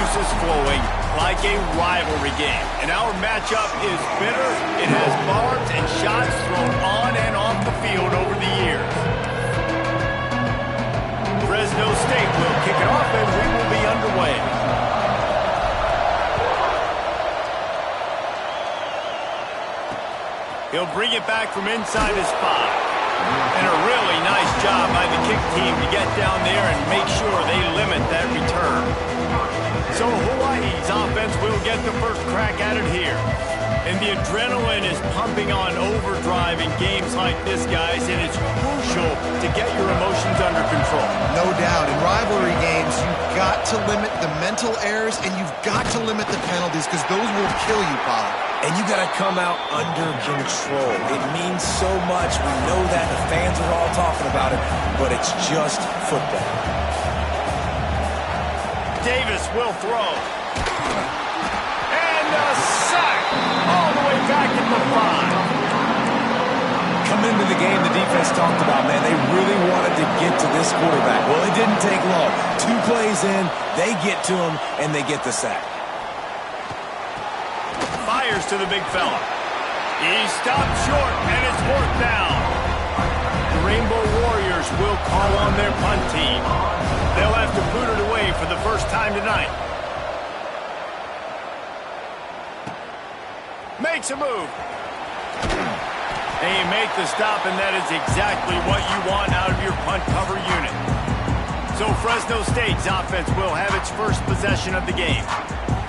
juices flowing like a rivalry game. And our matchup is bitter. It has barbs and shots thrown on and off the field over the years. Fresno State will kick it off and we will be underway. He'll bring it back from inside his 5. And a really nice job by the kick team to get down there and make sure they limit that return. So Hawaii's offense will get the first crack at it here. And the adrenaline is pumping on overdrive in games like this, guys, and it's crucial to get your emotions under control. No doubt. In rivalry games, you've got to limit the mental errors and you've got to limit the penalties because those will kill you, Pollard. And you got to come out under control. It means so much. We know that. The fans are all talking about it, but it's just football. Davis will throw. And a sack all the way back at the 5. Come into the game, the defense talked about, man, they really wanted to get to this quarterback. Well, it didn't take long. 2 plays in, they get to him, and they get the sack. Fires to the big fella. He stopped short, and it's 4th down. The Rainbow Warriors will call on their punt team. They'll have to boot it away for the first time tonight. Makes a move. And you make the stop, and that is exactly what you want out of your punt cover unit. So Fresno State's offense will have its first possession of the game.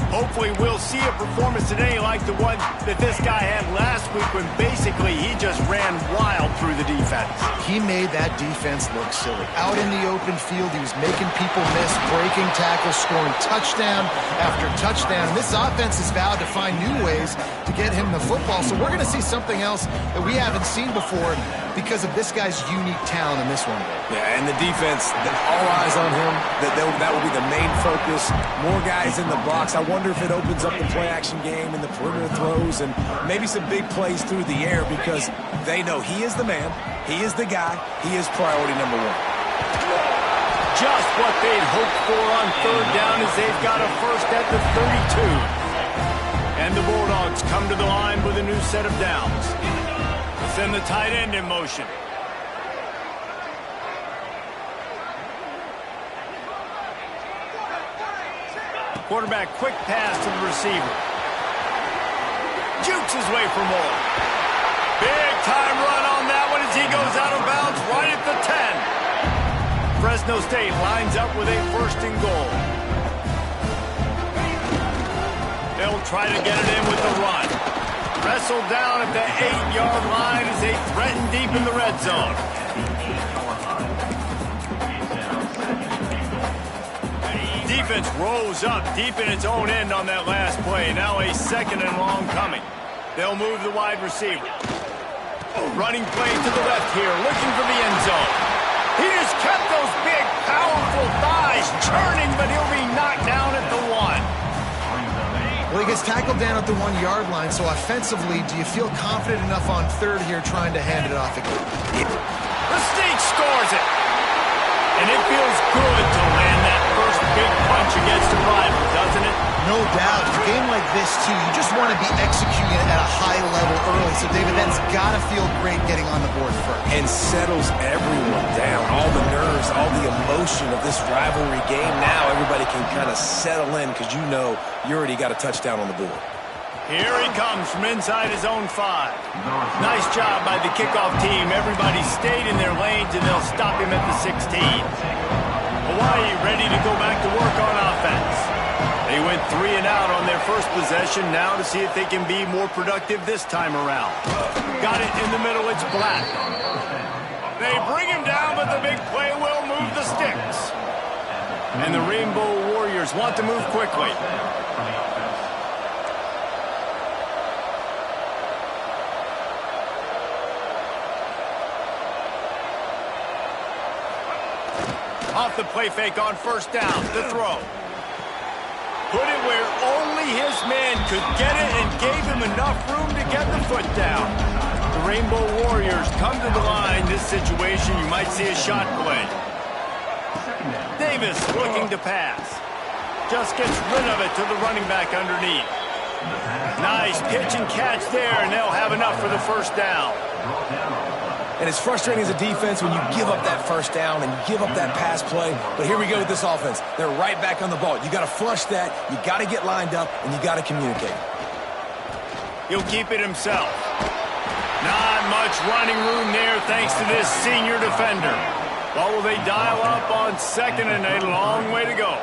Hopefully we'll see a performance today like the one that this guy had last week when basically he just ran wild through the defense. He made that defense look silly. Out in the open field, he was making people miss, breaking tackles, scoring touchdown after touchdown. And this offense has vowed to find new ways to get him the football. So we're going to see something else that we haven't seen before because of this guy's unique talent in this one. Yeah, and the defense, all eyes on him. That will be the main focus. More guys in the box. I wonder if it opens up the play-action game and the perimeter throws and maybe some big plays through the air because they know he is the man, he is the guy, he is priority number 1. Just what they'd hoped for on 3rd down as they've got a first at the 32. And the Bulldogs come to the line with a new set of downs. Send the tight end in motion. Quarterback quick pass to the receiver. Jukes his way for more. Big time run on that one as he goes out of bounds right at the 10. Fresno State lines up with a 1st and goal. They'll try to get it in with the run. Wrestled down at the 8-yard line as they threaten deep in the red zone. Defense rolls up deep in its own end on that last play. Now a 2nd and long coming. They'll move the wide receiver. Running play to the left here, looking for the end zone. He just kept those big, powerful thighs churning, but he'll be knocked down at the 1. Well, he gets tackled down at the 1-yard line, so offensively, do you feel confident enough on 3rd here trying to hand it off again? The Sneak scores it. And it feels good to land that first big punch against a rival, doesn't it? No doubt. In a game like this, too, you just want to be executing at a high level early. So, David, that's got to feel great getting on the board first. And settles everyone down. All the nerves, all the emotion of this rivalry game. Now everybody can kind of settle in because you know you already got a touchdown on the board. Here he comes from inside his own 5. Nice job by the kickoff team. Everybody stayed in their lanes, and they'll stop him at the 16. Hawaii ready to go back to work on offense. They went 3 and out on their first possession. Now to see if they can be more productive this time around. Got it in the middle. It's Black. They bring him down, but the big play will move the sticks. And the Rainbow Warriors want to move quickly. Off the play fake on 1st down. The throw. Put it where only his man could get it and gave him enough room to get the foot down. The Rainbow Warriors come to the line. This situation, you might see a shot play. Davis looking to pass. Just gets rid of it to the running back underneath. Nice pitch and catch there, and they'll have enough for the first down. And it's frustrating as a defense when you give up that first down and give up that pass play. But here we go with this offense. They're right back on the ball. You got to flush that, you got to get lined up, and you got to communicate. He'll keep it himself. Not much running room there thanks to this senior defender. What will they dial up on second and a long way to go?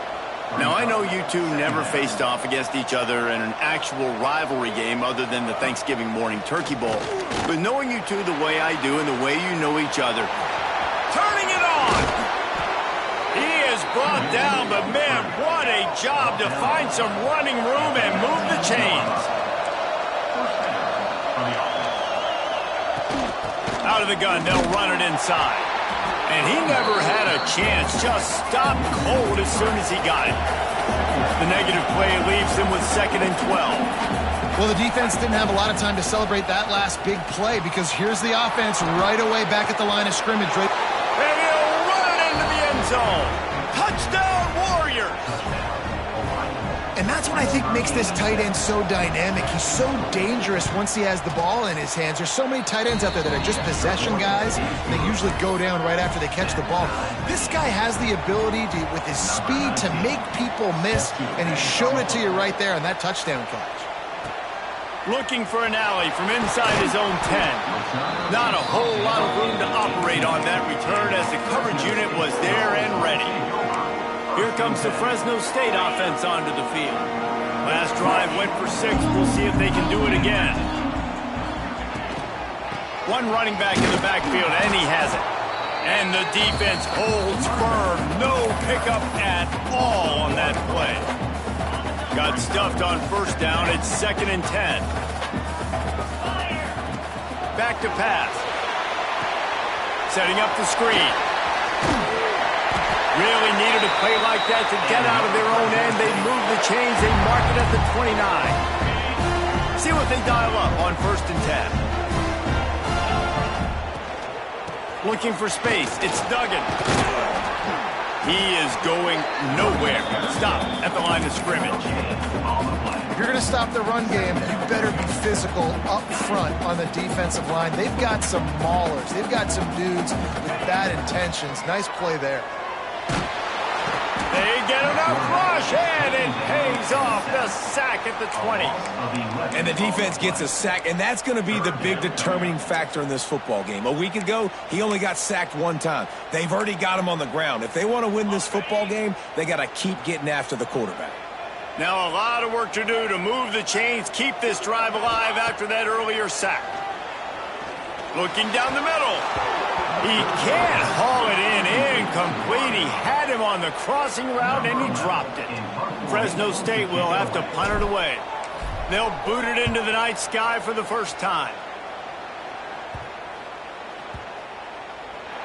Now, I know you two never faced off against each other in an actual rivalry game other than the Thanksgiving morning turkey bowl. But knowing you two the way I do and the way you know each other, turning it on! He is brought down, but man, what a job to find some running room and move the chains. Out of the gun, they'll run it inside. And he never had a chance, just stopped cold as soon as he got it. The negative play leaves him with 2nd and 12. Well, the defense didn't have a lot of time to celebrate that last big play because here's the offense right away back at the line of scrimmage. And he'll run it into the end zone. Touchdown, Warriors! And that's what I think makes this tight end so dynamic. He's so dangerous once he has the ball in his hands. There's so many tight ends out there that are just possession guys, and they usually go down right after they catch the ball. This guy has the ability to, with his speed, to make people miss, and he showed it to you right there on that touchdown catch. Looking for an alley from inside his own 10. Not a whole lot of room to operate on that return as the coverage unit was there and ready. Here comes the Fresno State offense onto the field. Last drive went for 6. We'll see if they can do it again. One running back in the backfield, and he has it. And the defense holds firm. No pickup at all on that play. Got stuffed on first down. It's 2nd and 10. Back to pass. Setting up the screen. Really needed a play like that to get out of their own end. They move the chains. They mark it at the 29. See what they dial up on 1st and 10. Looking for space. It's Duggan. He is going nowhere. Stop at the line of scrimmage. If you're going to stop the run game, you better be physical up front on the defensive line. They've got some maulers. They've got some dudes with bad intentions. Nice play there. They get enough rush, and it pays off. The sack at the 20. And the defense gets a sack, and that's going to be the big determining factor in this football game. A week ago, he only got sacked 1 time. They've already got him on the ground. If they want to win this football game, they got to keep getting after the quarterback. Now a lot of work to do to move the chains, keep this drive alive after that earlier sack. Looking down the middle. He can't haul it in incomplete. He had him on the crossing route, and he dropped it. Fresno State will have to punt it away. They'll boot it into the night sky for the first time.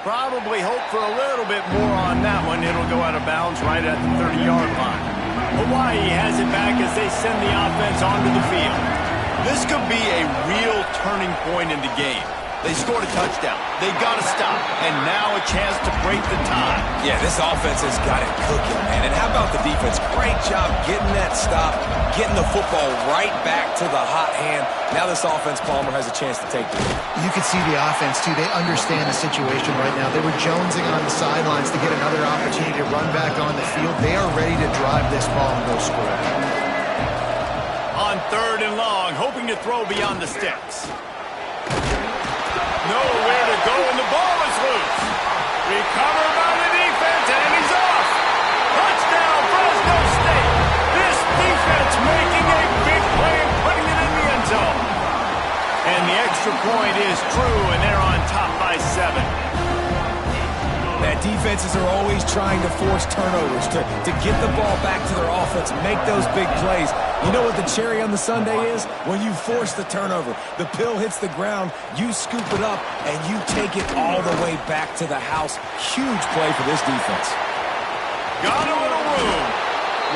Probably hope for a little bit more on that one. It'll go out of bounds right at the 30-yard line. Hawaii has it back as they send the offense onto the field. This could be a real turning point in the game. They scored a touchdown. They got to stop. And now a chance to break the tie. Yeah, this offense has got it cooking, man. And how about the defense? Great job getting that stop, getting the football right back to the hot hand. Now this offense, Palmer, has a chance to take the lead. You can see the offense, too. They understand the situation right now. They were jonesing on the sidelines to get another opportunity to run back on the field. They are ready to drive this ball and go score. On 3rd and long, hoping to throw beyond the sticks. Nowhere to go, and the ball is loose. Recovered by the defense, and he's off. Touchdown, Fresno State. This defense making a big play and putting it in the end zone. And the extra point is true, and they're on top by 7. That defenses are always trying to force turnovers to get the ball back to their offense, make those big plays. You know what the cherry on the sundae is? When you force the turnover, the pill hits the ground, you scoop it up, and you take it all the way back to the house. Huge play for this defense. Got a little room.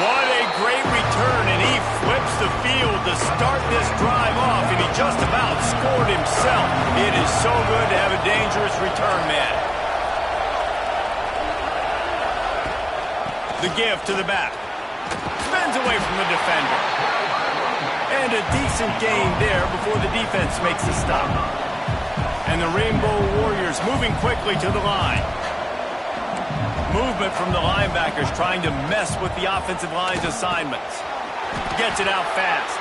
What a great return, and he flips the field to start this drive off, and he just about scored himself. It is so good to have a dangerous return man. The give to the back. Runs away from the defender. And a decent gain there before the defense makes the stop. And the Rainbow Warriors moving quickly to the line. Movement from the linebackers trying to mess with the offensive line's assignments. Gets it out fast.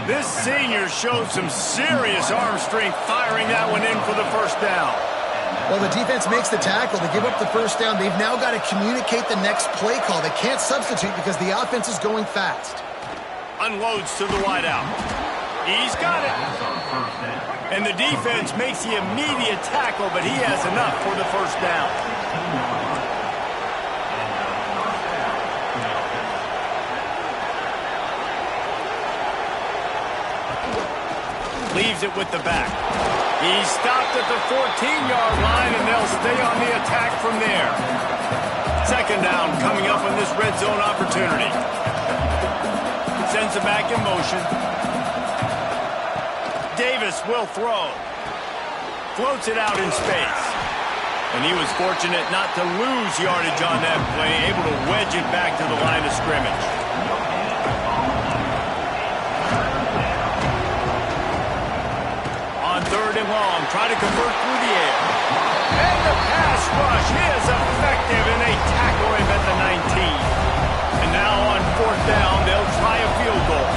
This senior showed some serious arm strength firing that one in for the first down. Well, the defense makes the tackle. They give up the first down. They've now got to communicate the next play call. They can't substitute because the offense is going fast. Unloads to the wideout. He's got it. And the defense makes the immediate tackle, but he has enough for the first down. Leaves it with the back. He's stopped at the 14-yard line, and they'll stay on the attack from there. Second down coming up on this red zone opportunity. Sends it back in motion. Davis will throw. Floats it out in space. And he was fortunate not to lose yardage on that play, able to wedge it back to the line of scrimmage. On third and long, try to convert through the air. And the pass rush is effective, and they tackle him at the 19. And now on fourth down, they'll try a field goal.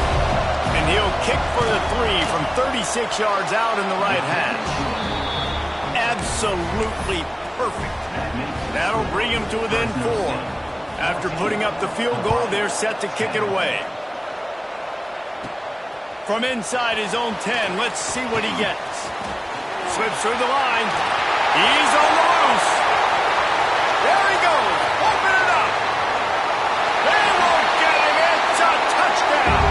And he'll kick for the 3 from 36 yards out in the right hash. Absolutely perfect. That'll bring him to within 4. After putting up the field goal, they're set to kick it away. From inside his own 10, let's see what he gets. Slips through the line. He's on the loose. There he goes. Open it up. They won't get him. It's a touchdown.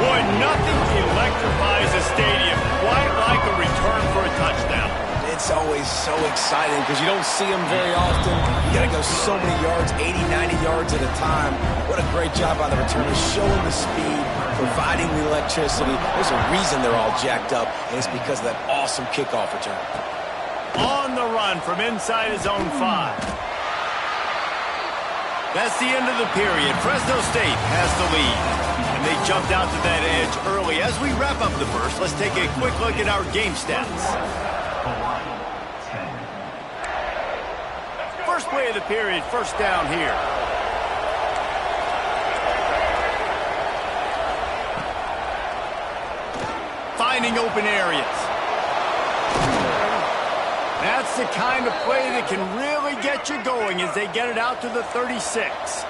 Boy, nothing electrifies a stadium quite like a return for a touchdown. It's always so exciting because you don't see them very often. You got to go so many yards, 80, 90 yards at a time. What a great job by the returners, showing the speed, providing the electricity. There's a reason they're all jacked up, and it's because of that awesome kickoff return. On the run from inside his own 5. That's the end of the period. Fresno State has the lead. And they jumped out to that edge early. As we wrap up the first, let's take a quick look at our game stats. First play of the period, first down here. Finding open areas. That's the kind of play that can really get you going as they get it out to the 36.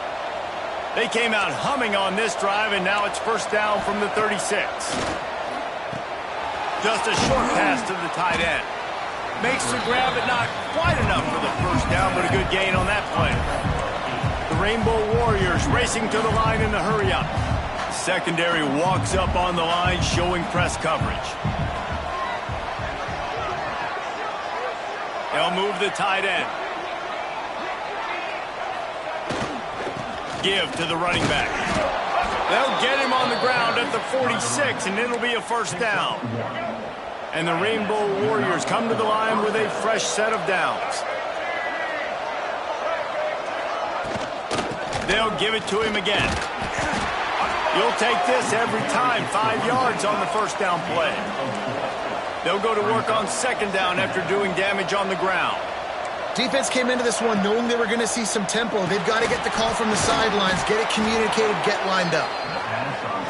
They came out humming on this drive, and now it's first down from the 36. Just a short pass to the tight end. Makes the grab, but not quite enough for the first down, but a good gain on that play. The Rainbow Warriors racing to the line in the hurry-up. Secondary walks up on the line, showing press coverage. They'll move the tight end. Give to the running back. They'll get him on the ground at the 46, and it'll be a first down. And the Rainbow Warriors come to the line with a fresh set of downs. They'll give it to him again. You'll take this every time. 5 yards on the first down play. They'll go to work on second down after doing damage on the ground. Defense came into this one knowing they were going to see some tempo. They've got to get the call from the sidelines, get it communicated, get lined up.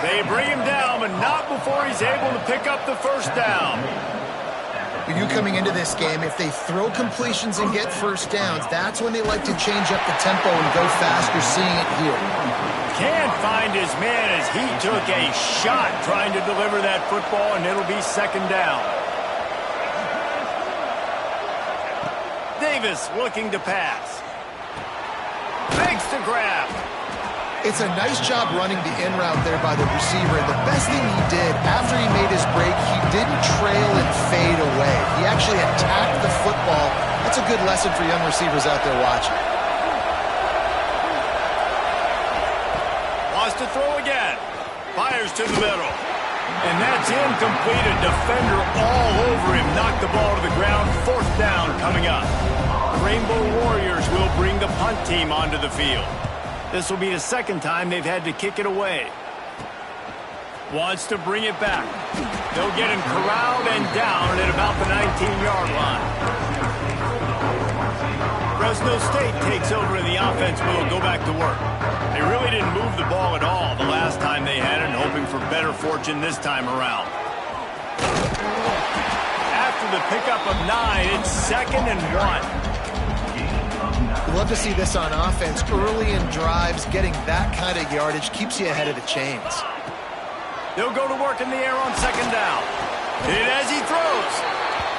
They bring him down, but not before he's able to pick up the first down. For you coming into this game, if they throw completions and get first downs, that's when they like to change up the tempo and go fast. You're seeing it here. Can't find his man as he took a shot trying to deliver that football, and it'll be second down. Davis looking to pass. Makes the grab. It's a nice job running the in route there by the receiver. And the best thing he did after he made his break, he didn't trail and fade away. He actually attacked the football. That's a good lesson for young receivers out there watching. Wants to throw again. Fires to the middle. And that's incomplete. A defender all over him. Knocked the ball to the ground. Fourth down coming up. Rainbow Warriors will bring the punt team onto the field. This will be the second time they've had to kick it away. Wants to bring it back. They'll get him corralled and down at about the 19-yard line. Fresno State takes over and the offense will go back to work. They really didn't move the ball at all the last time they had it, hoping for better fortune this time around. After the pickup of 9, it's 2nd and 1. Love to see this on offense. Early in drives, getting that kind of yardage keeps you ahead of the chains. They'll go to work in the air on 2nd down. And as he throws,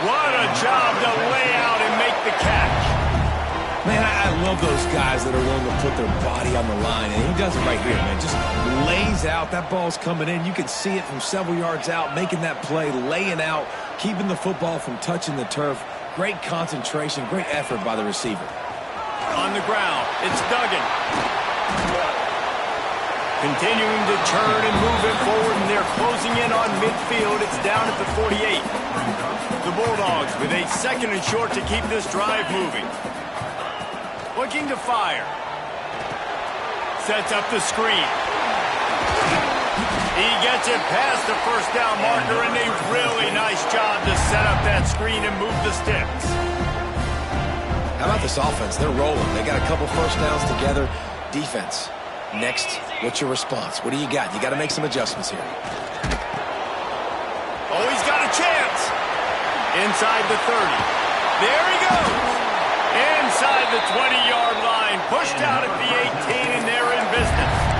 what a job to lay out and make the catch. Man, I love those guys that are willing to put their body on the line, and he does it right here, man. Just lays out. That ball's coming in. You can see it from several yards out, making that play, laying out, keeping the football from touching the turf. Great concentration, great effort by the receiver. On the ground, it's Duggan. Continuing to turn and move it forward, and they're closing in on midfield. It's down at the 48. The Bulldogs with a 2nd and short to keep this drive moving. Looking to fire. Sets up the screen. He gets it past the first down marker, and a really nice job to set up that screen and move the sticks. How about this offense? They're rolling. They got a couple first downs together. Defense. Next, what's your response? What do you got? You got to make some adjustments here. Oh, he's got a chance. Inside the 30. There he goes. Inside the 20-yard line. Pushed out at the 18, and they're in business.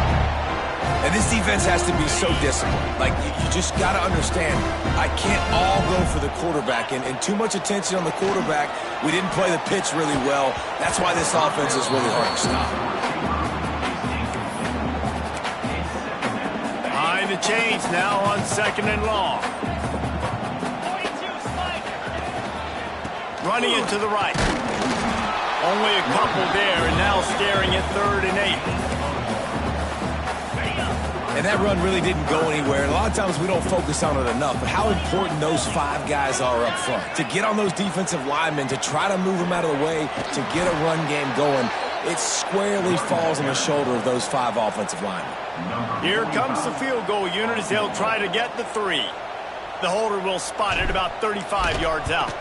And this defense has to be so disciplined. Like, you just got to understand, I can't all go for the quarterback. And too much attention on the quarterback. We didn't play the pitch really well. That's why this offense is really hard to stop. Behind the chains now on 2nd and long. Running it to the right. Only a couple there, and now staring at 3rd and 8. And that run really didn't go anywhere. And a lot of times we don't focus on it enough, but how important those 5 guys are up front. To get on those defensive linemen, to try to move them out of the way, to get a run game going, it squarely falls on the shoulder of those 5 offensive linemen. Here comes the field goal unit as they'll try to get the 3. The holder will spot it about 35 yards out.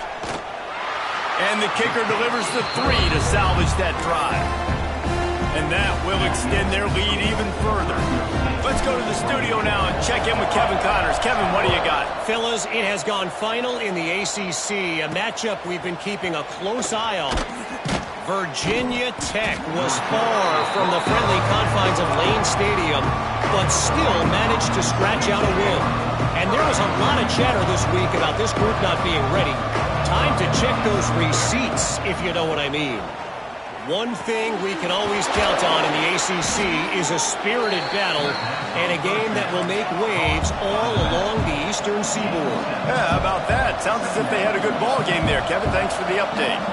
And the kicker delivers the 3 to salvage that drive. And that will extend their lead even further. Let's go to the studio now and check in with Kevin Connors. Kevin, what do you got? Fellas, it has gone final in the ACC, a matchup we've been keeping a close eye on. Virginia Tech was far from the friendly confines of Lane Stadium, but still managed to scratch out a win. And there was a lot of chatter this week about this group not being ready. Time to check those receipts, if you know what I mean. One thing we can always count on in the ACC is a spirited battle and a game that will make waves all along the Eastern Seaboard. Yeah, how about that? Sounds as if they had a good ball game there, Kevin. Thanks for the update.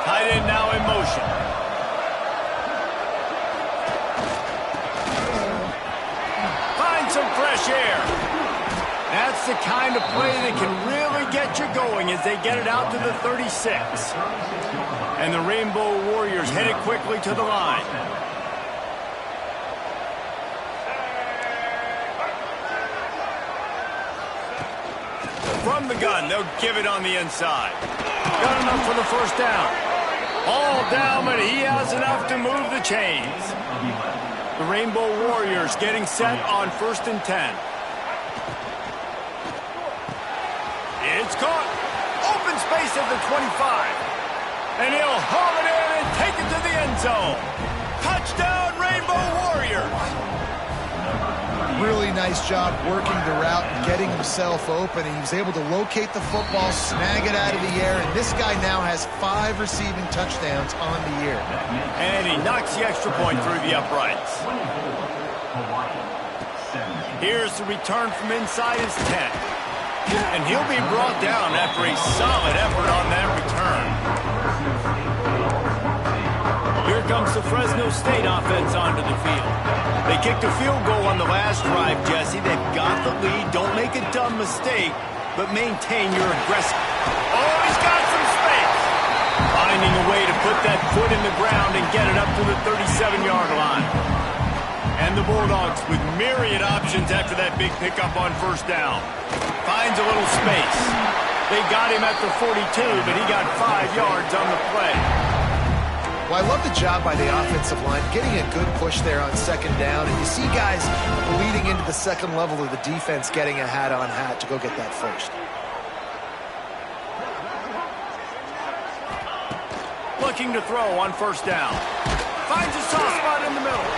Tight end now in motion. Find some fresh air. That's the kind of play that can really get you going as they get it out to the 36. And the Rainbow Warriors headed quickly to the line. From the gun, they'll give it on the inside. Got enough for the first down. All down, but he has enough to move the chains. The Rainbow Warriors getting set on 1st and 10. It's caught. Open space at the 25. And he'll haul it in and take it to the end zone. Touchdown, Rainbow Warriors. Really nice job working the route and getting himself open. He was able to locate the football, snag it out of the air, and this guy now has 5 receiving touchdowns on the year. And he knocks the extra point through the uprights. Here's the return from inside his 10. And he'll be brought down after a solid effort on that return. Here comes the Fresno State offense onto the field. They kicked a field goal on the last drive, Jesse. They've got the lead. Don't make a dumb mistake. but maintain your aggressive. Oh, he's got some space. Finding a way to put that foot in the ground and get it up to the 37-yard line. And the Bulldogs with myriad options after that big pickup on first down. Finds a little space. They got him at the 42, but he got 5 yards on the play. Well, I love the job by the offensive line, getting a good push there on second down. And you see guys bleeding into the second level of the defense getting a hat-on-hat to go get that first. Looking to throw on first down. Finds a soft spot in the middle.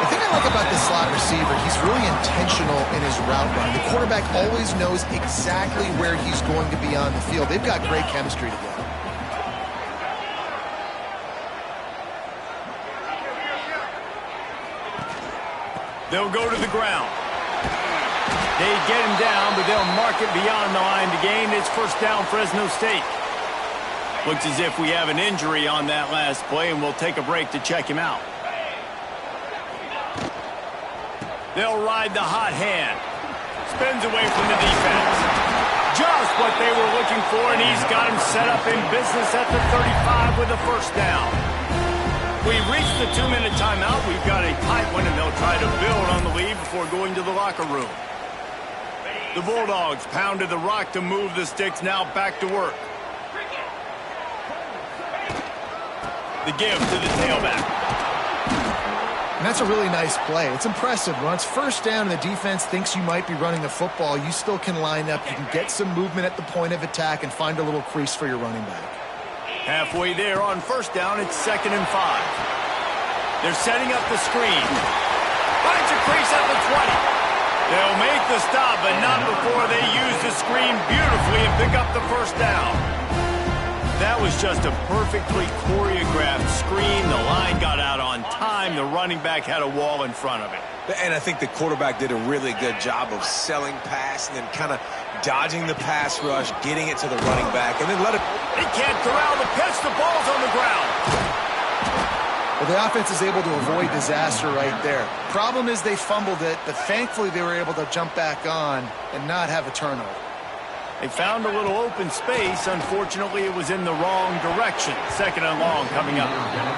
The thing I like about this slot receiver, he's really intentional in his route run. The quarterback always knows exactly where he's going to be on the field. They've got great chemistry together. They'll go to the ground. They get him down, but they'll mark it beyond the line to gain. It's first down, Fresno State. Looks as if we have an injury on that last play, and we'll take a break to check him out. They'll ride the hot hand. Spins away from the defense. Just what they were looking for, and he's got him set up in business at the 35 with a first down. We've reached the 2-minute timeout. We've got a tight one, and they'll try to build on the lead before going to the locker room. The Bulldogs pounded the rock to move the sticks, now back to work. The give to the tailback. And that's a really nice play. It's impressive. When it's first down and the defense thinks you might be running the football, you still can line up. You can get some movement at the point of attack and find a little crease for your running back. Halfway there on first down, it's 2nd and 5. They're setting up the screen. Finds a crease at the 20. They'll make the stop, but not before they use the screen beautifully and pick up the first down. That was just a perfectly choreographed screen. The line got out on time. The running back had a wall in front of it. And I think the quarterback did a really good job of selling pass and then kind of dodging the pass rush, getting it to the running back, and then let it... They can't corral the pitch. The ball's on the ground. Well, the offense is able to avoid disaster right there. Problem is they fumbled it, but thankfully they were able to jump back on and not have a turnover. They found a little open space. Unfortunately, it was in the wrong direction. 2nd and long coming up.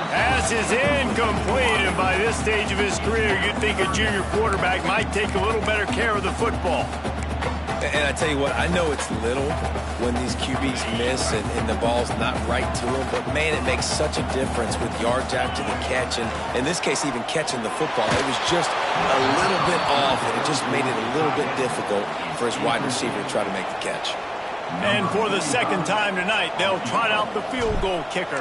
Pass is incomplete, and by this stage of his career, you'd think a junior quarterback might take a little better care of the football. And I tell you what, I know it's little when these QBs miss and the ball's not right to them, but man, it makes such a difference with yards after the catch, and in this case, even catching the football. It was just a little bit off, and it just made it a little bit difficult for his wide receiver to try to make the catch. And for the second time tonight, they'll trot out the field goal kicker.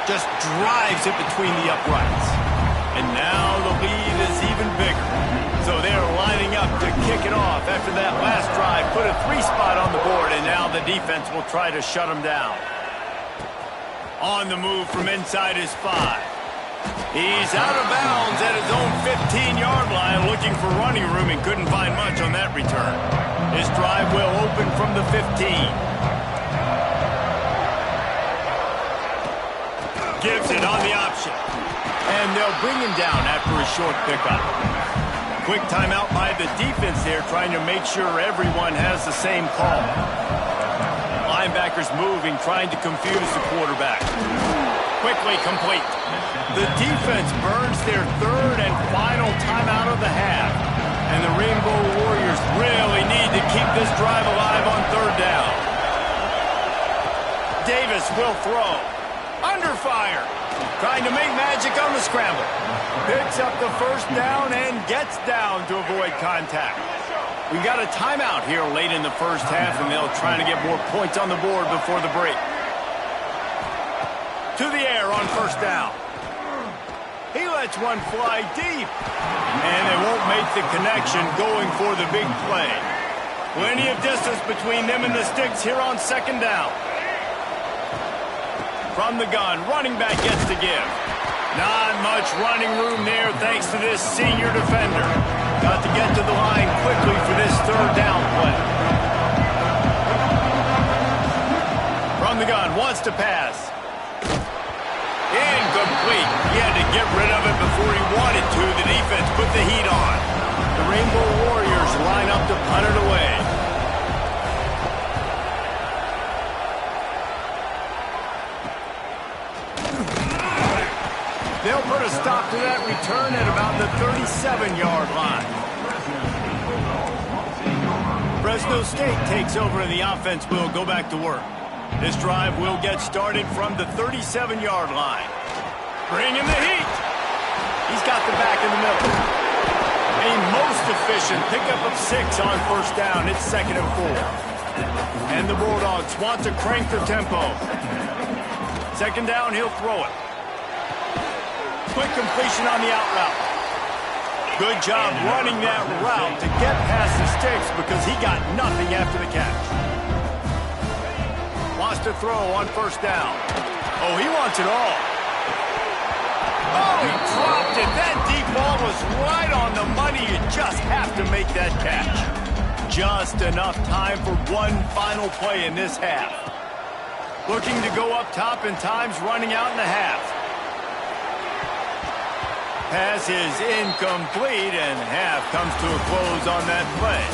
Just drives it between the uprights. And now the lead is even bigger. So they're lining up to kick it off after that last drive. Put a 3-spot on the board, and now the defense will try to shut them down. On the move from inside his 5. He's out of bounds at his own 15-yard line, looking for running room and couldn't find much on that return. His drive will open from the 15. Gives it on the option. And they'll bring him down after a short pickup. Quick timeout by the defense there, trying to make sure everyone has the same call. Linebackers moving, trying to confuse the quarterback. Quickly complete. The defense burns their 3rd and final timeout of the half. And the Rainbow Warriors really need to keep this drive alive on 3rd down. Davis will throw. Under fire. Trying to make magic on the scramble. Picks up the first down and gets down to avoid contact. We got a timeout here late in the first half, and they'll try to get more points on the board before the break. To the air on first down. He lets one fly deep. And they won't make the connection going for the big play. Plenty of distance between them and the sticks here on 2nd down. From the gun, running back gets to give. Not much running room there thanks to this senior defender. Got to get to the line quickly for this 3rd down play. From the gun, wants to pass. Incomplete. He had to get rid of it before he wanted to. The defense put the heat on. The Rainbow Warriors line up to punt after that return at about the 37-yard line. Fresno State takes over and the offense will go back to work. This drive will get started from the 37-yard line. Bring him the heat. He's got the back in the middle. A most efficient pickup of 6 on first down. It's 2nd and 4. And the Bulldogs want to crank the tempo. 2nd down, he'll throw it. Quick completion on the out route. Good job running that route to get past the sticks because he got nothing after the catch. Wants to throw on first down. Oh, he wants it all. Oh, he dropped it. That deep ball was right on the money. You just have to make that catch. Just enough time for one final play in this half. Looking to go up top and time's running out in the half. Pass is incomplete and half comes to a close on that play.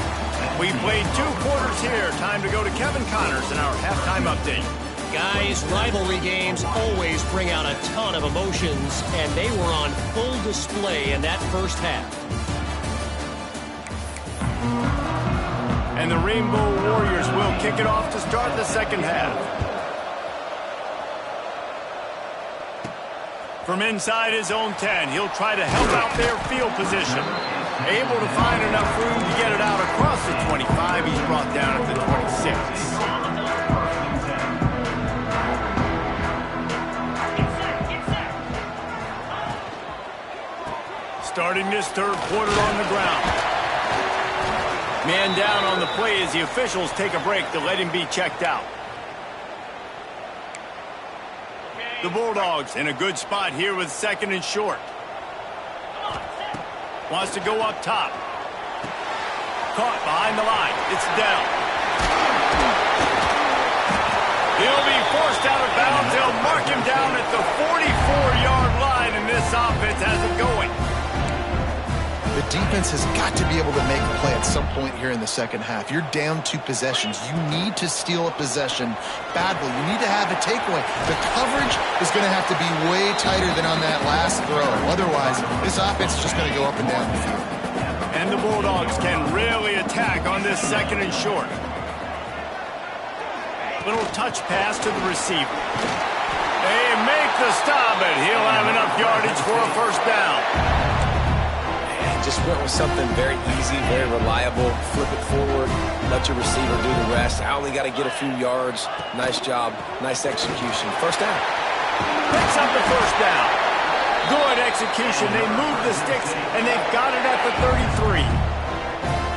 We played 2 quarters here. Time to go to Kevin Connors in our halftime update. Guys, rivalry games always bring out a ton of emotions, and they were on full display in that first half. And the Rainbow Warriors will kick it off to start the second half. From inside his own 10, he'll try to help out their field position. Able to find enough room to get it out across the 25. He's brought down at the 26. Starting this third quarter on the ground. Man down on the play as the officials take a break to let him be checked out. The Bulldogs in a good spot here with 2nd and short. Wants to go up top. Caught behind the line. It's down. He'll be forced out of bounds. They'll mark him down at the 44-yard line, and this offense has it going. The defense has got to be able to make a play at some point here in the second half. You're down 2 possessions. You need to steal a possession badly. You need to have a takeaway. The coverage is going to have to be way tighter than on that last throw. Otherwise, this offense is just going to go up and down the field. And the Bulldogs can really attack on this 2nd and short. Little touch pass to the receiver. They make the stop, and he'll have enough yardage for a first down. Just went with something very easy, very reliable. Flip it forward, let your receiver do the rest. I only got to get a few yards. Nice job, nice execution. First down. Picks up the first down. Good execution. They move the sticks, and they've got it at the 33.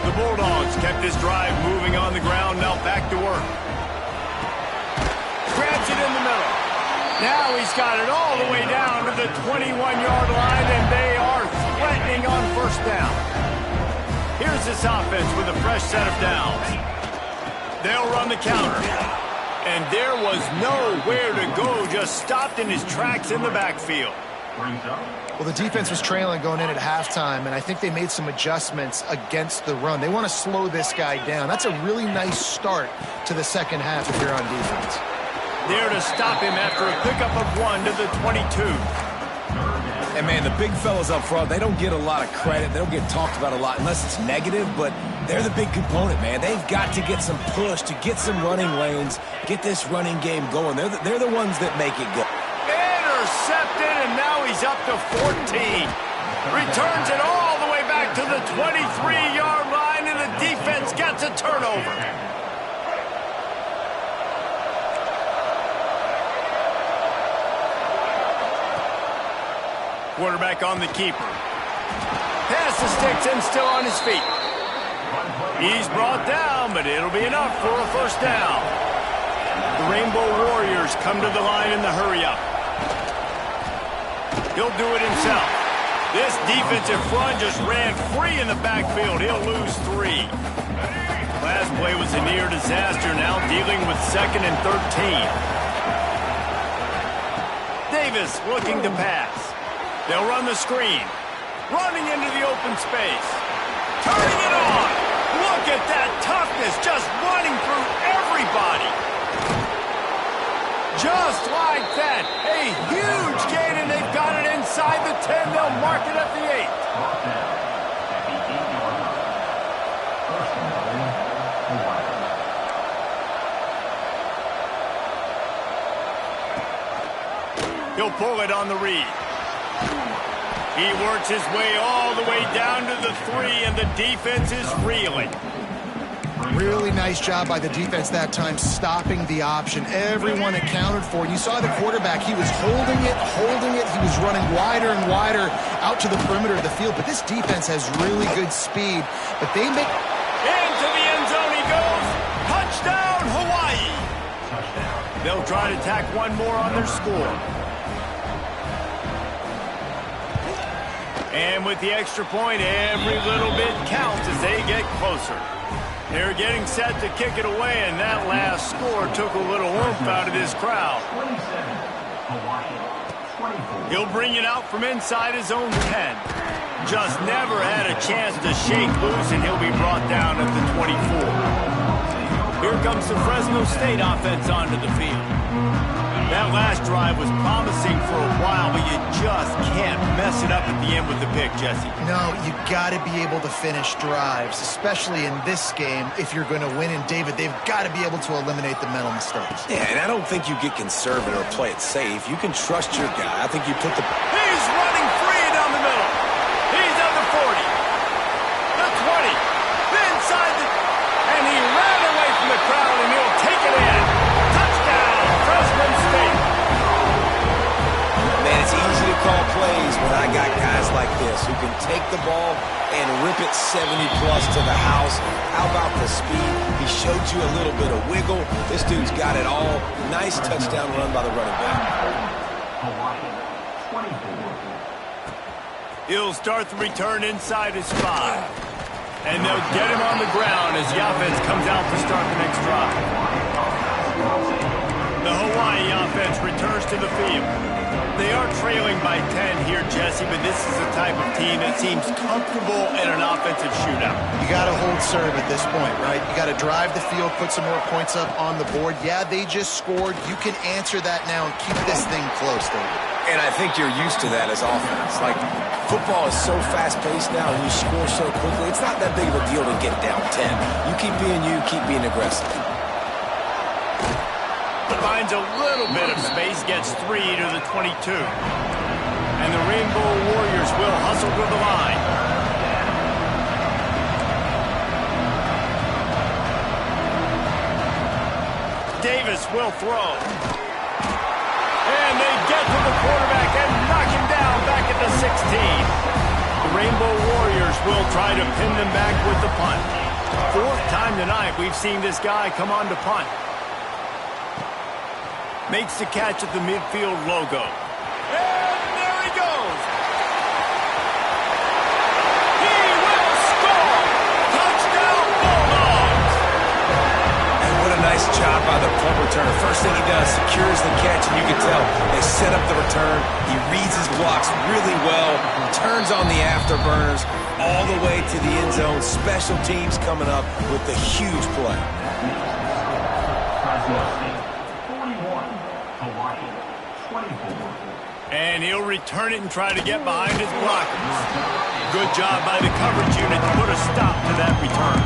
The Bulldogs kept this drive moving on the ground. Now back to work. Grabs it in the middle. Now he's got it all the way down to the 21-yard line, and they are threatening on first down. Here's this offense with a fresh set of downs. They'll run the counter. And there was nowhere to go, just stopped in his tracks in the backfield. Well, the defense was trailing going in at halftime, and I think they made some adjustments against the run. They want to slow this guy down. That's a really nice start to the second half if you're on defense. There to stop him after a pickup of 1 to the 22. And, man, the big fellas up front, they don't get a lot of credit. They don't get talked about a lot unless it's negative, but they're the big component, man. They've got to get some push, to get some running lanes, get this running game going. They're the ones that make it go. Intercepted, and now he's up to 14. Returns it all the way back to the 23-yard line, and the defense gets a turnover. Quarterback on the keeper. Pass the sticks and still on his feet. He's brought down, but it'll be enough for a first down. The Rainbow Warriors come to the line in the hurry-up. He'll do it himself. This defensive front just ran free in the backfield. He'll lose 3. Last play was a near disaster, now dealing with 2nd and 13. Davis looking to pass. They'll run the screen. Running into the open space. Turning it on. Look at that toughness, just running through everybody. Just like that. A huge gain, and they've got it inside the 10. They'll mark it at the 8. He'll pull it on the read. He works his way all the way down to the 3, and the defense is reeling. Really nice job by the defense that time, stopping the option. Everyone accounted for it. You saw the quarterback. He was holding it. He was running wider and wider out to the perimeter of the field. But this defense has really good speed. But they make... Into the end zone he goes. Touchdown, Hawaii. They'll try to tack one more on their score. And with the extra point, every little bit counts as they get closer. They're getting set to kick it away, and that last score took a little oomph out of this crowd. He'll bring it out from inside his own 10. Just never had a chance to shake loose, and he'll be brought down at the 24. Here comes the Fresno State offense onto the field. That last drive was promising for a while, but you just can't mess it up at the end with the pick, Jesse. No, you got to be able to finish drives, especially in this game. If you're going to win, and David, they've got to be able to eliminate the mental mistakes. Yeah, and I don't think you get conservative or play it safe. You can trust your guy. I think you put the... He's running free down the middle. He's at the 40. The 20. Inside the... And he ran away from the crowd, and he'll take it in. Touchdown, Fresno State. Man, it's easy to call plays when I got guys like this who can take the ball and rip it 70-plus to the house. How about the speed? He showed you a little bit of wiggle. This dude's got it all. Nice touchdown run by the running back. He'll start the return inside his 5. And they'll get him on the ground as the offense comes out to start the next drive. The Hawaii offense returns to the field. They are trailing by 10 here, Jesse, but this is the type of team that seems comfortable in an offensive shootout. You got to hold serve at this point, right? You got to drive the field, put some more points up on the board. Yeah, they just scored. You can answer that now and keep this thing close, David. And I think you're used to that as offense. Like, football is so fast-paced now, and you score so quickly, it's not that big of a deal to get down 10. You keep being aggressive. Finds a little bit of space, gets 3 to the 22. And the Rainbow Warriors will hustle to the line. Davis will throw. And they get to the quarterback and knock him down back at the 16. The Rainbow Warriors will try to pin them back with the punt. 4th time tonight we've seen this guy come on to punt. Makes the catch at the midfield logo. And there he goes. He will score. Touchdown Bulldogs. And what a nice job by the punt returner. First thing he does, secures the catch, and you can tell they set up the return. He reads his blocks really well, turns on the afterburners all the way to the end zone. Special teams coming up with the huge play. And he'll return it and try to get behind his blockers. Good job by the coverage unit to put a stop to that return.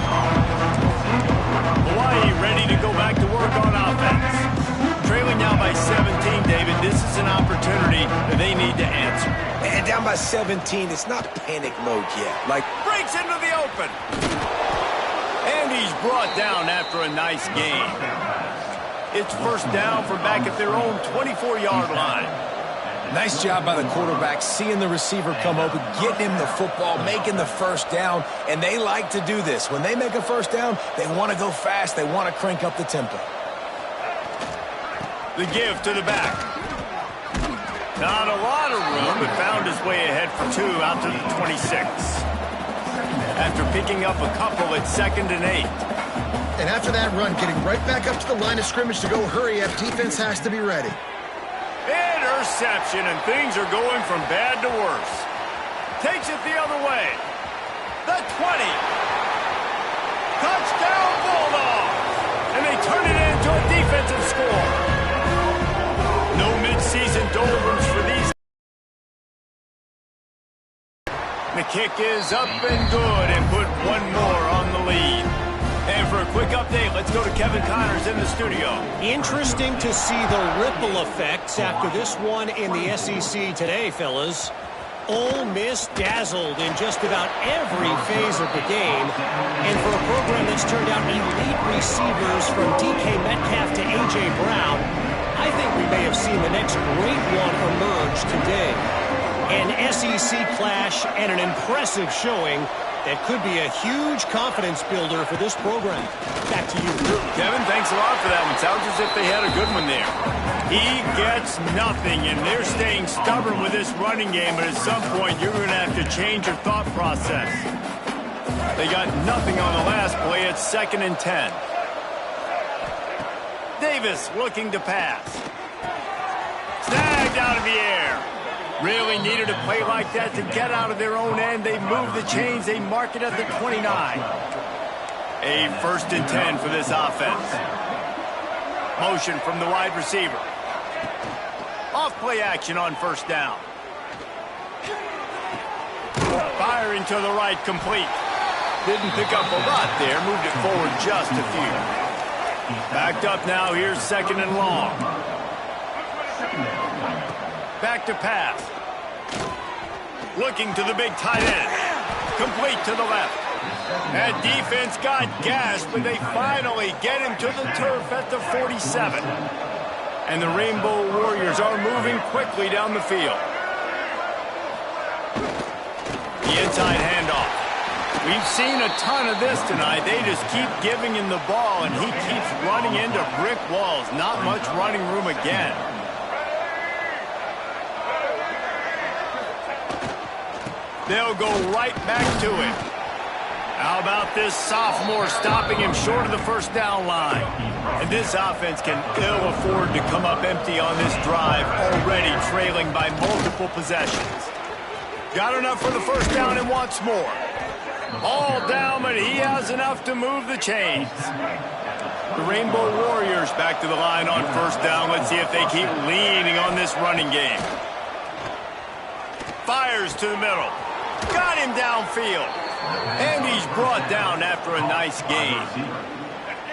Hawaii ready to go back to work on offense. Trailing now by 17, David. This is an opportunity that they need to answer. And down by 17, it's not panic mode yet. Like, breaks into the open. And he's brought down after a nice game. It's first down from back at their own 24-yard line. Nice job by the quarterback, seeing the receiver come open, getting him the football, making the first down, and they like to do this. When they make a first down, they want to go fast. They want to crank up the tempo. The give to the back. Not a lot of room, but found his way ahead for 2 out to the 26. After picking up a couple at 2nd and 8. And after that run, getting right back up to the line of scrimmage to go hurry up, defense has to be ready. Interception, and things are going from bad to worse. Takes it the other way. The 20. Touchdown Bulldogs. And they turn it into a defensive score. No midseason doldrums for these kick is up and good and put one more on the lead. And for a quick update, let's go to Kevin Connors in the studio. Interesting to see the ripple effects after this one in the SEC today, fellas. Ole Miss dazzled in just about every phase of the game. And for a program that's turned out elite receivers from DK Metcalf to A.J. Brown, I think we may have seen the next great one emerge today. An SEC clash and an impressive showing that could be a huge confidence builder for this program. Back to you. Kevin, thanks a lot for that one. Sounds as if they had a good one there. He gets nothing, and they're staying stubborn with this running game, but at some point you're going to have to change your thought process. They got nothing on the last play. It's 2nd and 10. Davis looking to pass. Snagged out of the air. Really needed a play like that to get out of their own end. They move the chains. They mark it at the 29. A 1st and 10 for this offense. Motion from the wide receiver. Off play action on 1st down. Firing to the right, complete. Didn't pick up a lot there. Moved it forward just a few. Backed up now. Here's 2nd and long. Back to pass. Looking to the big tight end. Complete to the left. That defense got gas, but they finally get him to the turf at the 47. And the Rainbow Warriors are moving quickly down the field. The inside handoff. We've seen a ton of this tonight. They just keep giving him the ball, and he keeps running into brick walls. Not much running room again. They'll go right back to it. How about this sophomore stopping him short of the 1st down line? And this offense can ill afford to come up empty on this drive, already trailing by multiple possessions. Got enough for the 1st down and wants more. All down, but he has enough to move the chains. The Rainbow Warriors back to the line on 1st down. Let's see if they keep leaning on this running game. Fires to the middle. Got him downfield. And he's brought down after a nice gain.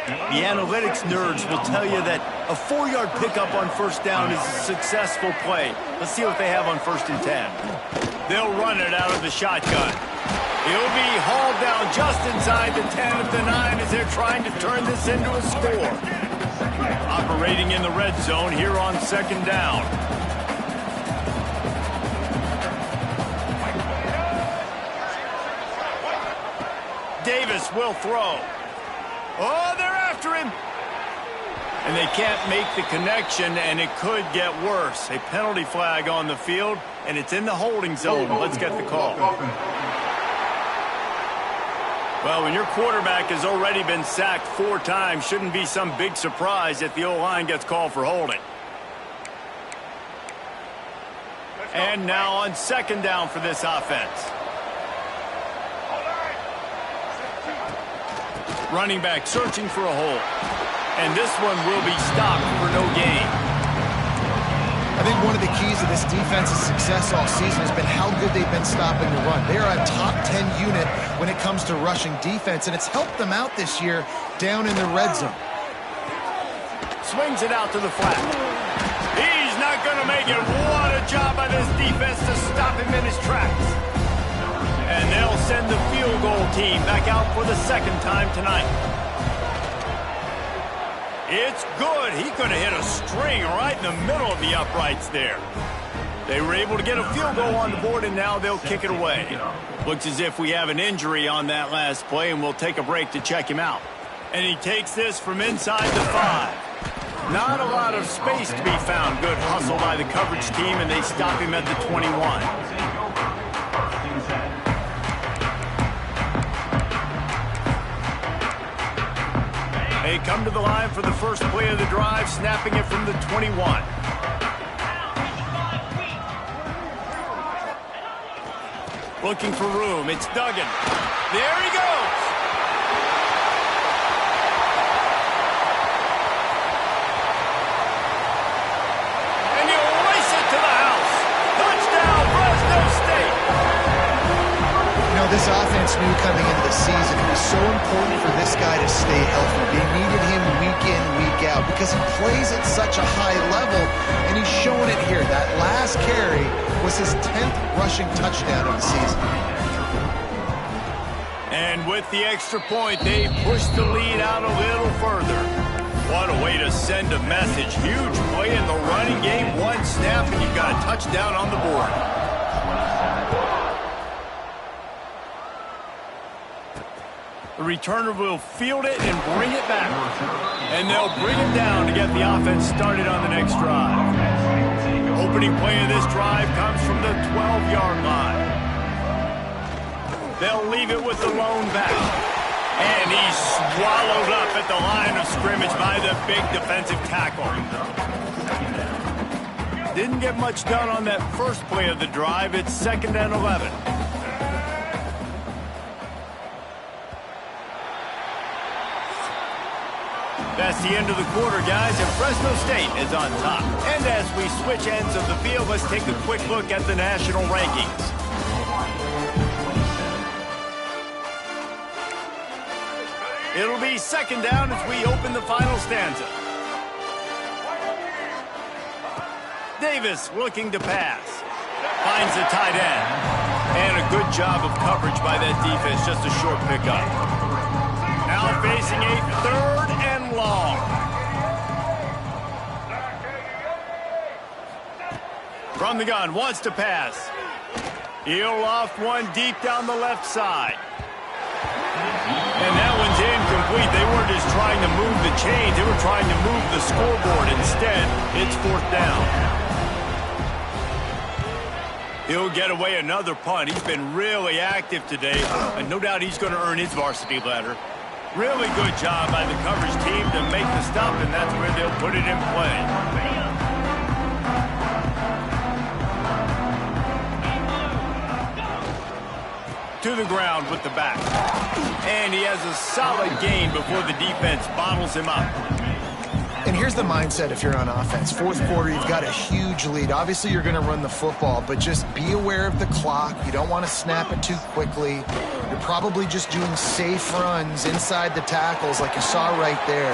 The analytics nerds will tell you that a 4-yard pickup on 1st down is a successful play. Let's see what they have on 1st and 10. They'll run it out of the shotgun. He'll be hauled down just inside the 10 of the 9 as they're trying to turn this into a score. Operating in the red zone here on 2nd down. Davis will throw. Oh, they're after him. And they can't make the connection, and it could get worse. A penalty flag on the field, and it's in the holding zone. Let's get the call. Well, when your quarterback has already been sacked 4 times, shouldn't be some big surprise if the O-line gets called for holding. And now on 2nd down for this offense. Running back searching for a hole. And this one will be stopped for no gain. I think one of the keys to this defense's success all season has been how good they've been stopping the run. They're a top 10 unit when it comes to rushing defense, and it's helped them out this year down in the red zone. Swings it out to the flat. He's not going to make it. What a job by this defense to stop him in his tracks. And they'll send the field goal team back out for the 2nd time tonight. It's good. He could have hit a string right in the middle of the uprights there. They were able to get a field goal on the board, and now they'll kick it away. Looks as if we have an injury on that last play, and we'll take a break to check him out. And he takes this from inside the 5. Not a lot of space to be found. Good hustle by the coverage team, and they stop him at the 21. They come to the line for the first play of the drive, snapping it from the 21. Looking for room. It's Duggan. There he goes. And you race it to the house. Touchdown, Fresno State. This offense knew coming into the season it was so important for this guy to stay healthy. They needed him week in, week out because he plays at such a high level, and he's showing it here. That last carry was his 10th rushing touchdown of the season. And with the extra point, they pushed the lead out a little further. What a way to send a message. Huge play in the running game. One snap, and you've got a touchdown on the board. The returner will field it and bring it back. And they'll bring it down to get the offense started on the next drive. Opening play of this drive comes from the 12-yard line. They'll leave it with the lone back. And he's swallowed up at the line of scrimmage by the big defensive tackle. Didn't get much done on that first play of the drive. It's 2nd and 11. That's the end of the quarter, guys, and Fresno State is on top. And as we switch ends of the field, let's take a quick look at the national rankings. It'll be 2nd down as we open the final stanza. Davis looking to pass. Finds the tight end. And a good job of coverage by that defense, just a short pickup. Now facing a 3rd and long. From the gun, wants to pass. He'll loft one deep down the left side. And that one's incomplete. They weren't just trying to move the chains. They were trying to move the scoreboard. Instead, it's 4th down. He'll get away another punt. He's been really active today, and no doubt he's going to earn his varsity letter. Really good job by the coverage team to make the stop, and that's where they'll put it in play. To the ground with the back. And he has a solid gain before the defense bottles him up. And here's the mindset if you're on offense. 4th quarter, you've got a huge lead. Obviously, you're going to run the football, but just be aware of the clock. You don't want to snap it too quickly. You're probably just doing safe runs inside the tackles like you saw right there.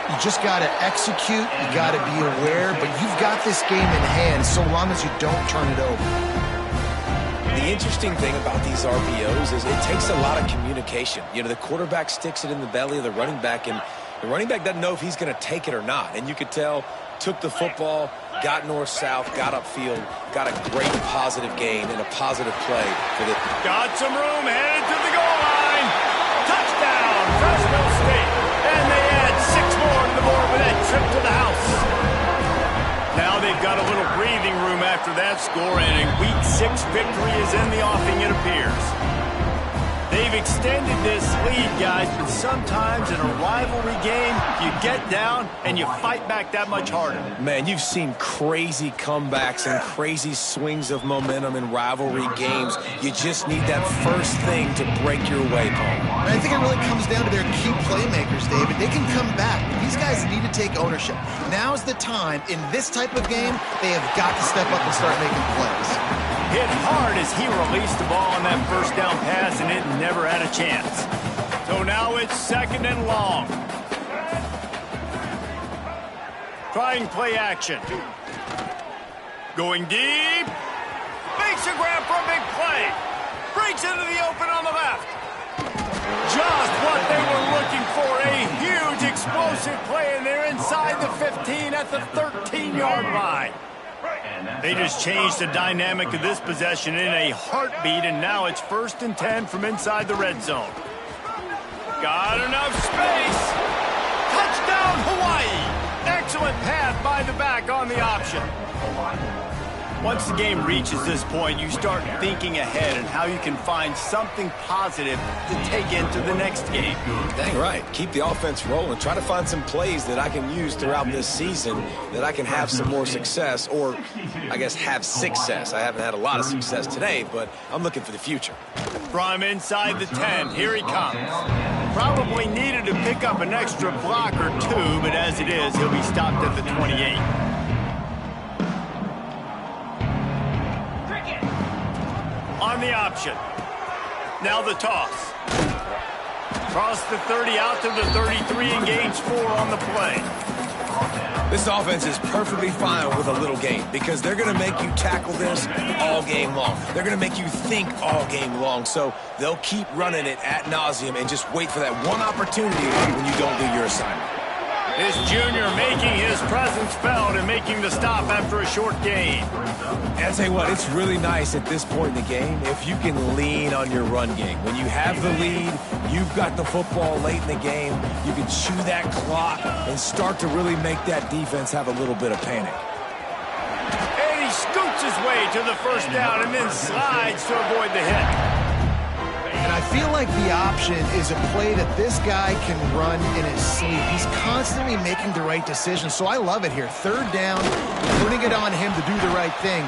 You just got to execute. You got to be aware, but you've got this game in hand so long as you don't turn it over. The interesting thing about these RPOs is it takes a lot of communication. You know, the quarterback sticks it in the belly of the running back, and the running back doesn't know if he's going to take it or not. And you could tell, took the football, got north-south, got upfield, got a great positive gain and a positive play for the... Got some room, headed to the goal line. Touchdown, Fresno State. And they add 6 more to the board with that trip to the house. Now they've got a little breathing room after that score, and a Week 6 victory is in the offing, it appears. They've extended this lead, guys, but sometimes in a rivalry game, you get down and you fight back that much harder. Man, you've seen crazy comebacks and crazy swings of momentum in rivalry games. You just need that first thing to break your way, Paul. I think it really comes down to their key playmakers, David. They can come back. These guys need to take ownership. Now's the time. In this type of game, they have got to step up and start making plays. Hit hard as he released the ball on that 1st down pass, and it never had a chance. So now it's 2nd and long. Trying play action. Going deep. Makes a grab for a big play. Breaks into the open on the left. Just what they were looking for. A huge explosive play, and they're inside the 15 at the 13-yard line. They just changed the dynamic of this possession in a heartbeat, and now it's 1st and 10 from inside the red zone. Got enough space. Touchdown, Hawaii. Excellent pass by the back on the option. Once the game reaches this point, you start thinking ahead and how you can find something positive to take into the next game. Dang right. Keep the offense rolling. Try to find some plays that I can use throughout this season that I can have some more success, or I guess have success. I haven't had a lot of success today, but I'm looking for the future. From inside the 10, here he comes. Probably needed to pick up an extra block or two, but as it is, he'll be stopped at the 28. On the option. Now the toss. Cross the 30 out to the 33 and gains 4 on the play. This offense is perfectly fine with a little game because they're going to make you tackle this all game long. They're going to make you think all game long. So they'll keep running it ad nauseum and just wait for that one opportunity when you don't do your assignment. This junior making his presence felt and making the stop after a short gain. And I'll tell you what, it's really nice at this point in the game if you can lean on your run game. When you have the lead, you've got the football late in the game, you can chew that clock and start to really make that defense have a little bit of panic. And he scoots his way to the first down and then slides to avoid the hit. And I feel like the option is a play that this guy can run in his sleep. He's constantly making the right decision, so I love it here. Third down, putting it on him to do the right thing.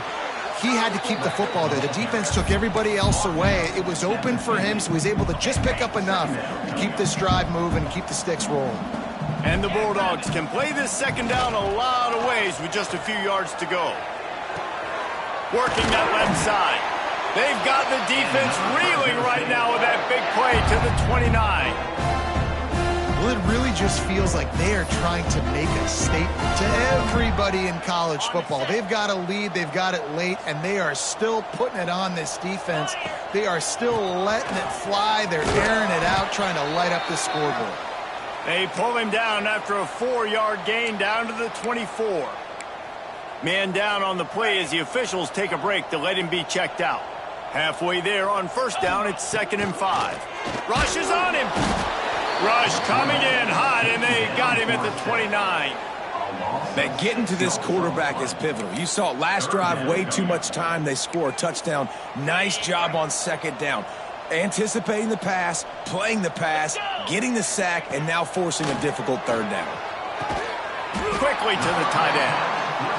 He had to keep the football there. The defense took everybody else away. It was open for him, so he was able to just pick up enough to keep this drive moving and keep the sticks rolling. And the Bulldogs can play this second down a lot of ways with just a few yards to go. Working that left side. They've got the defense reeling right now with that big play to the 29. Well, it really just feels like they are trying to make a statement to everybody in college football. They've got a lead, they've got it late, and they are still putting it on this defense. They are still letting it fly. They're airing it out, trying to light up the scoreboard. They pull him down after a 4-yard gain down to the 24. Man down on the play as the officials take a break to let him be checked out. Halfway there on first down, it's 2nd and 5. Rush is on him. Rush coming in hot, and they got him at the 29. Man, getting to this quarterback is pivotal. You saw it last drive, way too much time. They score a touchdown. Nice job on second down. Anticipating the pass, playing the pass, getting the sack, and now forcing a difficult third down. Quickly to the tight end.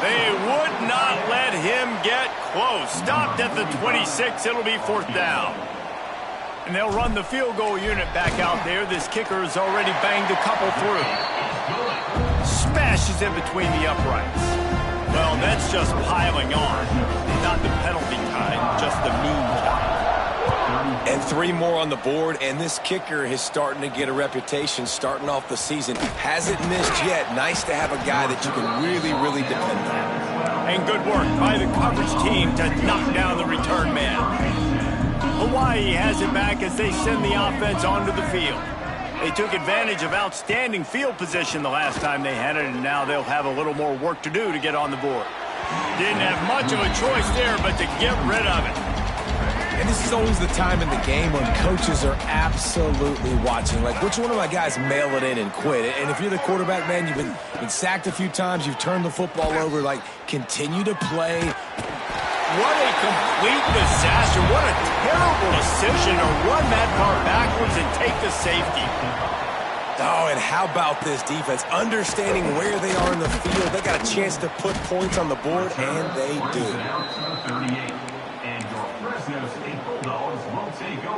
They would not let him get close. Stopped at the 26. It'll be 4th down. And they'll run the field goal unit back out there. This kicker has already banged a couple through. Smashes in between the uprights. Well, that's just piling on. Not the penalty kind, just the mean kind. And 3 more on the board, and this kicker is starting to get a reputation starting off the season. Hasn't missed yet. Nice to have a guy that you can really, really depend on. And good work by the coverage team to knock down the return man. Hawaii has it back as they send the offense onto the field. They took advantage of outstanding field position the last time they had it, and now they'll have a little more work to do to get on the board. Didn't have much of a choice there but to get rid of it. And this is always the time in the game when coaches are absolutely watching. Like, which one of my guys mail it in and quit? And if you're the quarterback, man, you've been sacked a few times, you've turned the football over, like, continue to play. What a complete disaster. What a terrible decision to run that far backwards and take the safety. Oh, and how about this defense? Understanding where they are in the field. They got a chance to put points on the board, and they do.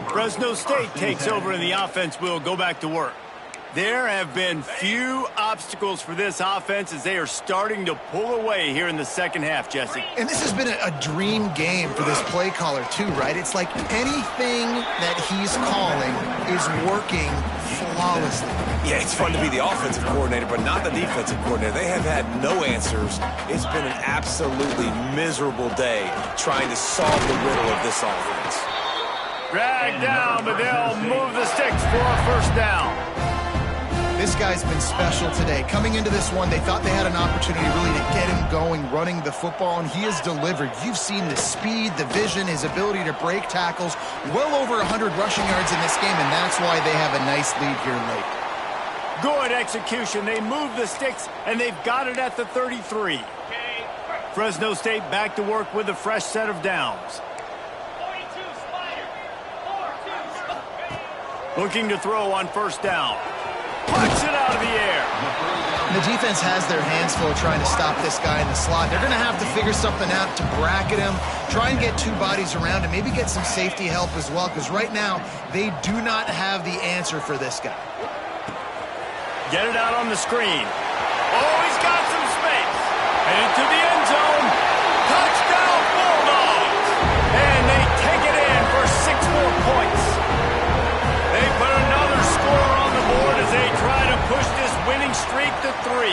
Fresno State takes over and the offense will go back to work. There have been few obstacles for this offense as they are starting to pull away here in the second half, Jesse. And this has been a dream game for this play caller too, right? It's like anything that he's calling is working flawlessly. Yeah, it's fun to be the offensive coordinator, but not the defensive coordinator. They have had no answers. It's been an absolutely miserable day trying to solve the riddle of this offense. Dragged down, but they'll move the sticks for a first down. This guy's been special today. Coming into this one, they thought they had an opportunity really to get him going, running the football, and he has delivered. You've seen the speed, the vision, his ability to break tackles. Well over 100 rushing yards in this game, and that's why they have a nice lead here late. Good execution. They move the sticks, and they've got it at the 33. Fresno State back to work with a fresh set of downs. Looking to throw on first down. Puts it out of the air. And the defense has their hands full trying to stop this guy in the slot. They're going to have to figure something out to bracket him, try and get 2 bodies around him, maybe get some safety help as well, because right now they do not have the answer for this guy. Get it out on the screen. Oh, he's got some space. And into the end zone. Touchdown, Bulldogs. And they take it in for 6 more points. push this winning streak to 3.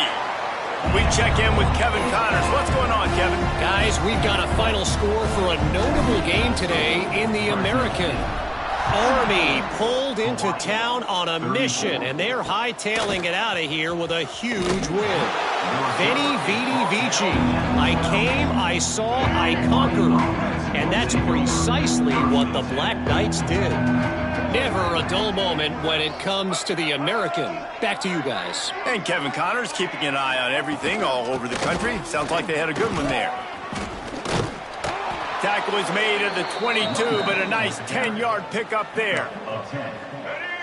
We check in with Kevin Connors. What's going on, Kevin? Guys, we've got a final score for a notable game today in the American. Army pulled into town on a mission, and they're hightailing it out of here with a huge win. Veni, Vidi, Vici. I came, I saw, I conquered. And that's precisely what the Black Knights did. Never a dull moment when it comes to the American. Back to you guys. And Kevin Connors keeping an eye on everything all over the country. Sounds like they had a good one there. Tackle was made at the 22, but a nice 10-yard pickup there.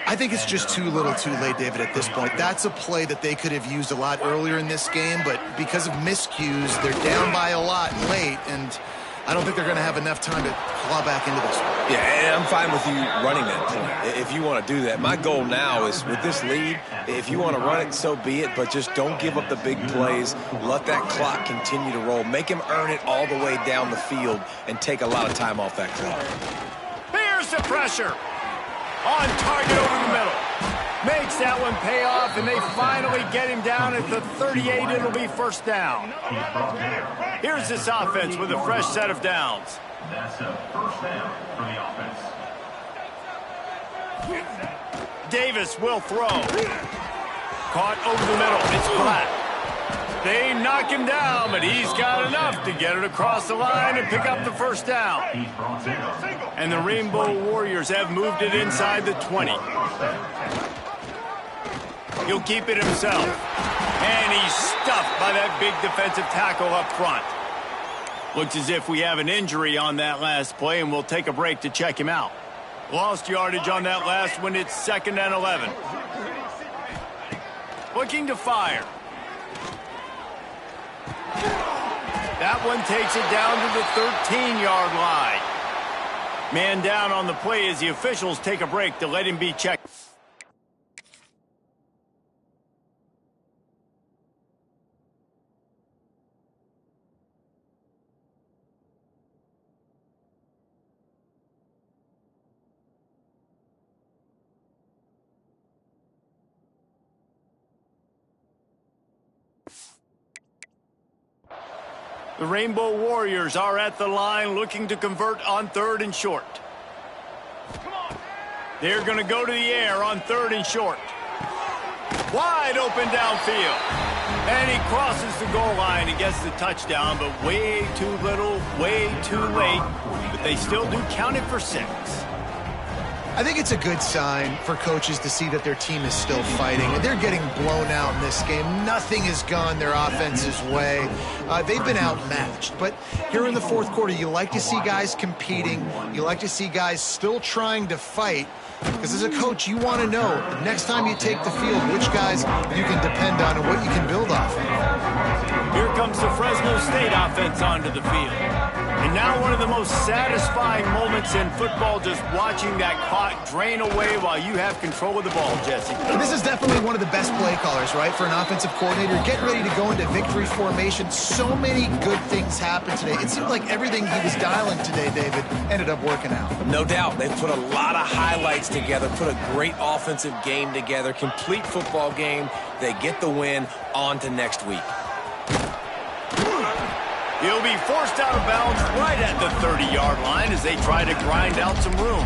I think it's just too little too late, David, at this point. That's a play that they could have used a lot earlier in this game, but because of miscues, they're down by a lot late, and I don't think they're going to have enough time to claw back into this one. Yeah, and I'm fine with you running that point if you want to do that. My goal now is with this lead, if you want to run it, so be it, but just don't give up the big plays. Let that clock continue to roll. Make him earn it all the way down the field and take a lot of time off that clock. Here's the pressure. On target over the middle. Makes that one pay off, and they finally get him down at the 38. It'll be first down. Here's this offense with a fresh set of downs. That's a first down for the offense. Davis will throw. Caught over the middle. It's flat. They knock him down, but he's got enough to get it across the line and pick up the first down. And the Rainbow Warriors have moved it inside the 20. He'll keep it himself. And he's stuffed by that big defensive tackle up front. Looks as if we have an injury on that last play, and we'll take a break to check him out. Lost yardage on that last one. It's 2nd and 11. Looking to fire. That one takes it down to the 13-yard line. Man down on the play as the officials take a break to let him be checked. The Rainbow Warriors are at the line looking to convert on 3rd and short. They're going to go to the air on 3rd and short. Wide open downfield. And he crosses the goal line and gets the touchdown, but way too little, way too late. But they still do count it for 6. I think it's a good sign for coaches to see that their team is still fighting. They're getting blown out in this game. Nothing has gone their offense's way. They've been outmatched. But here in the 4th quarter, you like to see guys competing. You like to see guys still trying to fight. Because as a coach, you want to know next time you take the field which guys you can depend on and what you can build off of. Here comes the Fresno State offense onto the field. And now one of the most satisfying moments in football, just watching that clock drain away while you have control of the ball, Jesse. This is definitely one of the best play callers, right, for an offensive coordinator. Getting ready to go into victory formation. So many good things happened today. It seemed like everything he was dialing today, David, ended up working out. No doubt. They've put a lot of highlights together, put a great offensive game together, complete football game. They get the win. On to next week. He'll be forced out of bounds right at the 30-yard line as they try to grind out some room.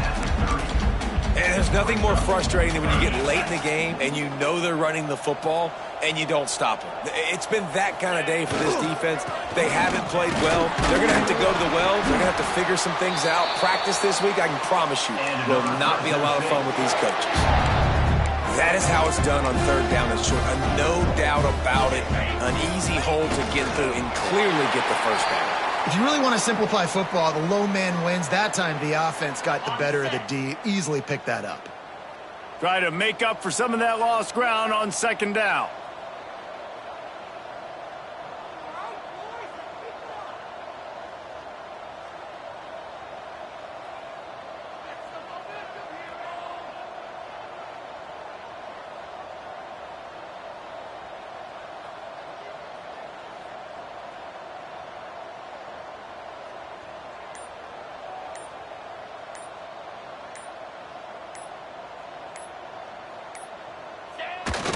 And there's nothing more frustrating than when you get late in the game and you know they're running the football and you don't stop them. It's been that kind of day for this defense. They haven't played well. They're going to have to go to the well. They're going to have to figure some things out. Practice this week, I can promise you, will not be a lot of fun with these coaches. That is how it's done on 3rd down and short. No doubt about it. An easy hole to get through and clearly get the first down. If you really want to simplify football, the low man wins. That time the offense got the better of the D. Easily picked that up. Try to make up for some of that lost ground on 2nd down.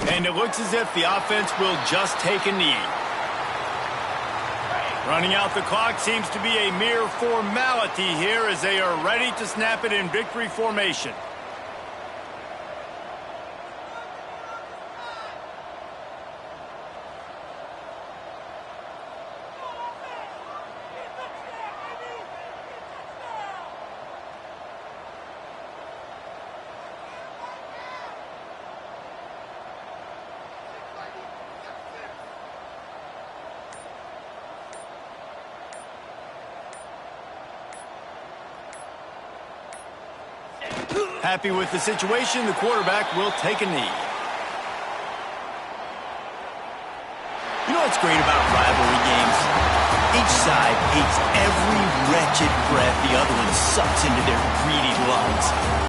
And it looks as if the offense will just take a knee. Running out the clock seems to be a mere formality here as they are ready to snap it in victory formation. Happy with the situation, the quarterback will take a knee. You know what's great about rivalry games? Each side hates every wretched breath the other one sucks into their greedy lungs.